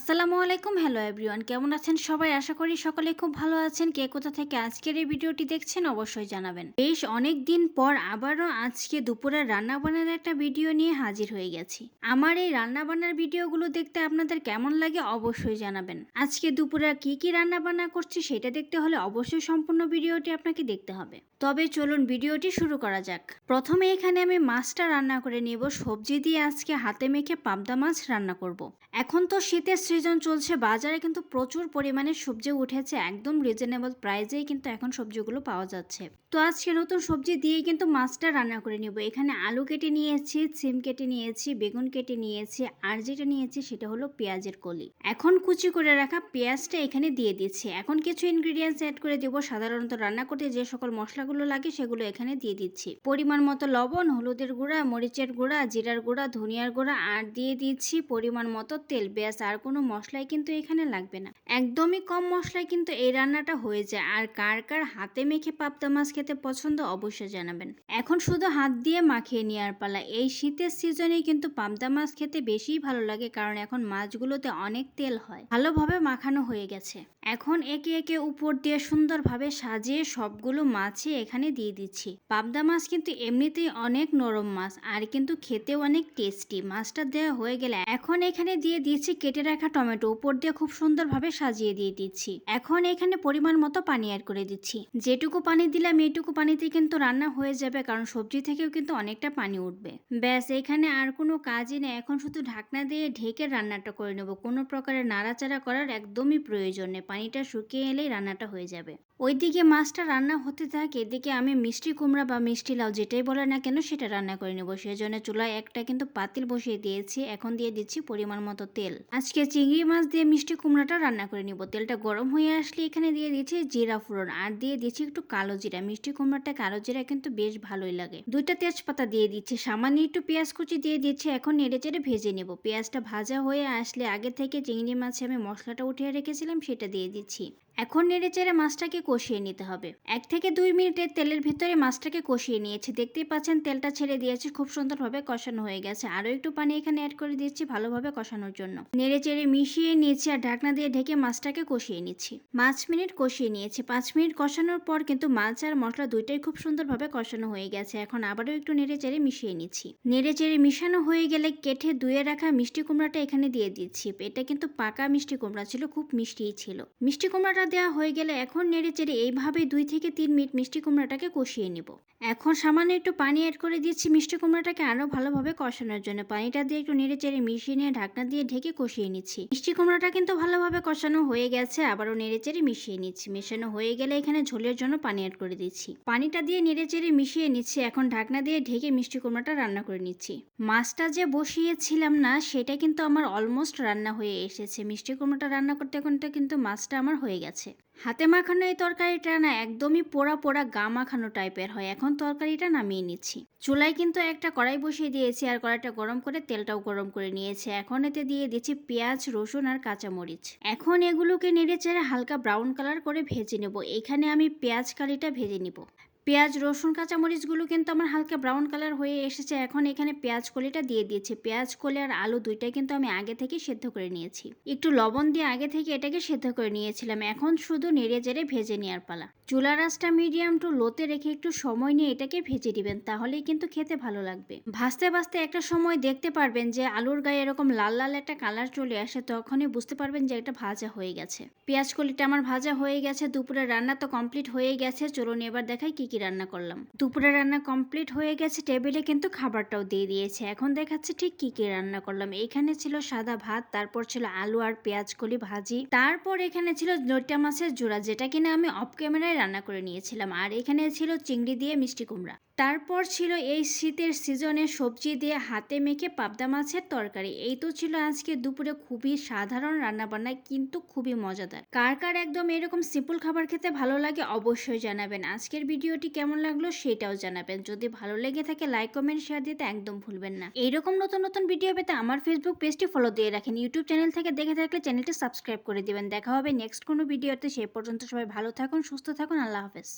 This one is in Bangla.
আসসালামু আলাইকুম। হ্যালো এভরিওয়ান, কেমন আছেন সবাই? আশা করি সকলে খুব ভালো আছেন। কে কোথা থেকে আজকের এই ভিডিওটি দেখছেন অবশ্যই জানাবেন। বেশ অনেক দিন পর আবারও আজকে দুপুরের রান্নাবান্নার একটা ভিডিও নিয়ে হাজির হয়ে গেছি। আমার এই রান্নাবান্নার ভিডিওগুলো দেখতে আপনাদের কেমন লাগে অবশ্যই জানাবেন। আজকে দুপুরে কি রান্নাবান্না করছি সেটা দেখতে হলে অবশ্যই সম্পূর্ণ ভিডিওটি আপনাকে দেখতে হবে। তবে চলুন ভিডিওটি শুরু করা যাক। প্রথমে এখানে আমি মাছটা রান্না করে নিব। সবজি দিয়ে আজকে হাতে মেখে পাবদা মাছ রান্না করব। এখন তো শীতের সিজন চলছে, বাজারে কিন্তু প্রচুর পরিমাণে সবজি উঠেছে, একদম রিজনেবল প্রাইসেই কিন্তু এখন সবজিগুলো পাওয়া যাচ্ছে। তো আজকে নতুন সবজি দিয়ে কিন্তু মাছটা রান্না করে নিব। এখানে আলু কেটে নিয়েছি, সিম কেটে নিয়েছি, বেগুন কেটে নিয়েছি, আর যেটা নিয়েছি সেটা হলো পেঁয়াজের কলি। এখন কুচি করে রাখা পেঁয়াজটা এখানে দিয়ে দিচ্ছি। এখন কিছু ইনগ্রিডিয়েন্টস অ্যাড করে দিব। সাধারণত রান্না করতে যে সকল মশলাগুলো লাগে সেগুলো এখানে দিয়ে দিচ্ছি। পরিমাণ মতো লবণ, হলুদের গুঁড়া, মরিচের গুঁড়া, জিরার গুঁড়া, ধনিয়ার গুঁড়া, আর দিয়ে দিচ্ছি পরিমাণ মতো তেল। ব্যাস, আর কোনো মশলাই কিন্তু এখানে লাগবে না। একদমই কম মশলায় কিন্তু এই রান্নাটা হয়ে যায়। আর কার কার হাতে মেখে পাবদা মাছ খেতে পছন্দ অবশ্যই জানাবেন। এখন শুধু হাত দিয়ে মাখিয়ে নেওয়ার পালা। এই শীতের সিজনে কিন্তু পাবদা মাছ খেতে বেশিই ভালো লাগে, কারণ এখন মাছগুলোতে অনেক তেল হয়। ভালোভাবে মাখানো হয়ে গেছে। এখন একে একে উপর দিয়ে সুন্দরভাবে সাজিয়ে সবগুলো মাছই এখানে দিয়ে দিচ্ছি। পাবদা মাছ কিন্তু এমনিতেই অনেক নরম মাছ, আর কিন্তু খেতেও অনেক টেস্টি। মাছটা দেওয়া হয়ে গেলে এখন এখানে দিয়ে দিচ্ছি কেটে রাখা টমেটো। উপর দিয়ে খুব সুন্দরভাবে সাজিয়ে দিয়ে দিচ্ছি। এখন এখানে পরিমাণ মতো পানি অ্যাড করে দিচ্ছি। যেটুকু পানি দিলাম এইটুকু পানিতে কিন্তু রান্না হয়ে যাবে, কারণ সবজি থেকেও কিন্তু অনেকটা পানি উঠবে। ব্যাস, এখানে আর কোনো কাজই নেই। এখন শুধু ঢাকনা দিয়ে ঢেকে রান্নাটা করে নেব। কোনো প্রকারের নাড়াচাড়া করার একদমই প্রয়োজন নেই। পানিটা শুকিয়ে এলেই রান্নাটা হয়ে যাবে। ওইদিকে মাছটা রান্না হতে থাকে, এদিকে আমি মিষ্টি কুমড়া বা মিষ্টি লাউ যেটাই বলে না কেন সেটা রান্না করে নেব। সেজন্য চুলায় একটা কিন্তু পাতিল বসিয়ে দিয়েছি। এখন দিয়ে দিচ্ছি পরিমাণ মতো তেল। আজকে চিংড়ি মাছ দিয়ে মিষ্টি কুমড়াটা রান্না করে নিব। তেলটা গরম হয়ে আসলে এখানে দিয়ে দিচ্ছি জিরা ফোড়ন, আর দিয়ে দিচ্ছি একটু কালো জিরা। মিষ্টি কুমড়াটা কালো জিরা কিন্তু বেশ ভালোই লাগে। দুইটা তেজপাতা দিয়ে দিচ্ছি, সামান্য একটু পেঁয়াজ কুচি দিয়ে দিচ্ছি। এখন নেড়েচেড়ে ভেজে নেব। পেঁয়াজটা ভাজা হয়ে আসলে আগে থেকে চিংড়ি মাছে আমি মশলাটা উঠিয়ে রেখেছিলাম সেটা দিয়ে দিচ্ছি। এখন নেড়েচেড়ে মাছটাকে কষিয়ে নিতে হবে। 1 থেকে 2 মিনিটের তেলের ভিতরে মাছটাকে কষিয়ে নিয়েছি। দেখতেই পাচ্ছেন তেলটা ছেড়ে দিয়েছে, খুব সুন্দরভাবে কষানো হয়ে গেছে। আরও একটু পানি এখানে অ্যাড করে দিচ্ছি ভালোভাবে কষানোর জন্য। নেড়েচেড়ে মিশিয়ে নিচ্ছি আর ঢাকনা দিয়ে ঢেকে মাছটাকে কষিয়ে নিচ্ছি। 5 মিনিট কষিয়ে নিয়েছি। 5 মিনিট কষানোর পর কিন্তু মাছ আর মশলা দুইটাই খুব সুন্দরভাবে কষানো হয়ে গেছে। এখন আবারও একটু নেড়েচেড়ে মিশিয়ে নিচ্ছি। নেড়েচেড়ে মিশানো হয়ে গেলে কেটে ধুয়ে রাখা মিষ্টি কুমড়াটা এখানে দিয়ে দিচ্ছি। এটা কিন্তু পাকা মিষ্টি কুমড়া ছিল, খুব মিষ্টিই ছিল। মিষ্টি কুমড়াটা দেওয়া হয়ে গেলে এখন নেড়েচেড়ে এইভাবে 2 থেকে 3 মিনিট মিষ্টি কুমড়াটাকে কষিয়ে নিব। এখন সামান্য একটু পানি অ্যাড করে দিচ্ছি মিষ্টি কুমড়াটাকে আরো ভালোভাবে কষানোর জন্য। পানিটা দিয়ে একটু নেড়েচেড়ে মিশিয়ে নিয়ে ঢাকনা দিয়ে ঢেকে কষিয়ে নিচ্ছি। মিষ্টি কুমড়াটা কিন্তু ভালোভাবে কষানো হয়ে গেছে। আবারও নেড়েচেড়ে মিশিয়ে নিচ্ছি। মেশানো হয়ে গেলে এখানে ঝোলের জন্য পানি অ্যাড করে দিচ্ছি। পানিটা দিয়ে নেড়েচেড়ে মিশিয়ে নিচ্ছি। এখন ঢাকনা দিয়ে ঢেকে মিষ্টি কুমড়াটা রান্না করে নিচ্ছি। মাছটা যে বসিয়েছিলাম না সেটা কিন্তু আমার অলমোস্ট রান্না হয়ে এসেছে। মিষ্টি কুমড়াটা রান্না করতে করতে কিন্তু মাছটা আমার হয়ে গেছে। হাতে মাখানো এই তরকারিটা না একদমই পোড়া পোড়া গা মাখানো টাইপের হয়। এখন তরকারিটা নামিয়ে নিচ্ছি। চুলায় কিন্তু একটা কড়াই বসিয়ে দিয়েছি, আর কড়াইটা গরম করে তেলটাও গরম করে নিয়েছি। এখন এতে দিয়ে দিচ্ছি পেঁয়াজ, রসুন আর কাঁচামরিচ। এখন এগুলোকে নেড়েচেড়ে হালকা ব্রাউন কালার করে ভেজে নেব। এখানে আমি পেঁয়াজ কালিটা ভেজে নিব। পেঁয়াজ, রসুন, কাঁচামরিচগুলো কিন্তু আমার হালকা ব্রাউন কালার হয়ে এসেছে। এখন এখানে পেঁয়াজ কলিটা দিয়ে দিয়েছি। পেঁয়াজ কলি আর আলু দুইটাই কিন্তু আমি আগে থেকে সেদ্ধ করে নিয়েছি। একটু লবণ দিয়ে আগে থেকে এটাকে সেদ্ধ করে নিয়েছিলাম। এখন শুধু নেড়ে চেড়ে ভেজে নেওয়ার পালা। চুলার আঁচটা মিডিয়াম টু লোতে রেখে একটু সময় নিয়ে এটাকে ভেজে দিবেন, তাহলেই কিন্তু খেতে ভালো লাগবে। ভাজতে ভাজতে একটা সময় দেখতে পারবেন যে আলুর গায়ে এরকম লাল লাল একটা কালার চলে আসে, তখনই বুঝতে পারবেন যে এটা ভাজা হয়ে গেছে। পেঁয়াজ কলিটা আমার ভাজা হয়ে গেছে। দুপুরের রান্না তো কমপ্লিট হয়ে গেছে। চলুন এবার দেখাই কি রান্না করলাম। দুপুরে রান্না কমপ্লিট হয়ে গেছে। টেবিলে কিন্তু খাবারটাও দিয়ে দিয়েছে। এখন দেখাচ্ছি ঠিক কি রান্না করলাম। এখানে ছিল সাদা ভাত, তারপর ছিল আলু আর পেঁয়াজ কলি ভাজি, তারপর এখানে ছিল নইটা মাছের জোড়া যেটা কিনা আমি অফ ক্যামেরায় রান্না করে নিয়েছিলাম, আর এখানে ছিল চিংড়ি দিয়ে মিষ্টি কুমড়া। তারপর ছিল এই শীতের সিজনে সবজি দিয়ে হাতে মেখে পাবদা মাছের তরকারি। এই তো ছিল আজকে দুপুরে খুবই সাধারণ রান্নাবান্না, কিন্তু খুবই মজাদার। কার কার একদম এরকম সিম্পল খাবার খেতে ভালো লাগে অবশ্যই জানাবেন। আজকের ভিডিওটি কেমন লাগলো সেটাও জানাবেন। যদি ভালো লেগে থাকে লাইক, কমেন্ট, শেয়ার দিতে একদম ভুলবেন না। এইরকম নতুন নতুন ভিডিও পেতে আমার ফেসবুক পেজটি ফলো দিয়ে রাখেন। ইউটিউব চ্যানেল থেকে দেখে থাকলে চ্যানেলটি সাবস্ক্রাইব করে দিবেন। দেখা হবে নেক্সট কোনো ভিডিওতে। সেই পর্যন্ত সবাই ভালো থাকুন, সুস্থ থাকুন। আল্লাহ হাফেজ।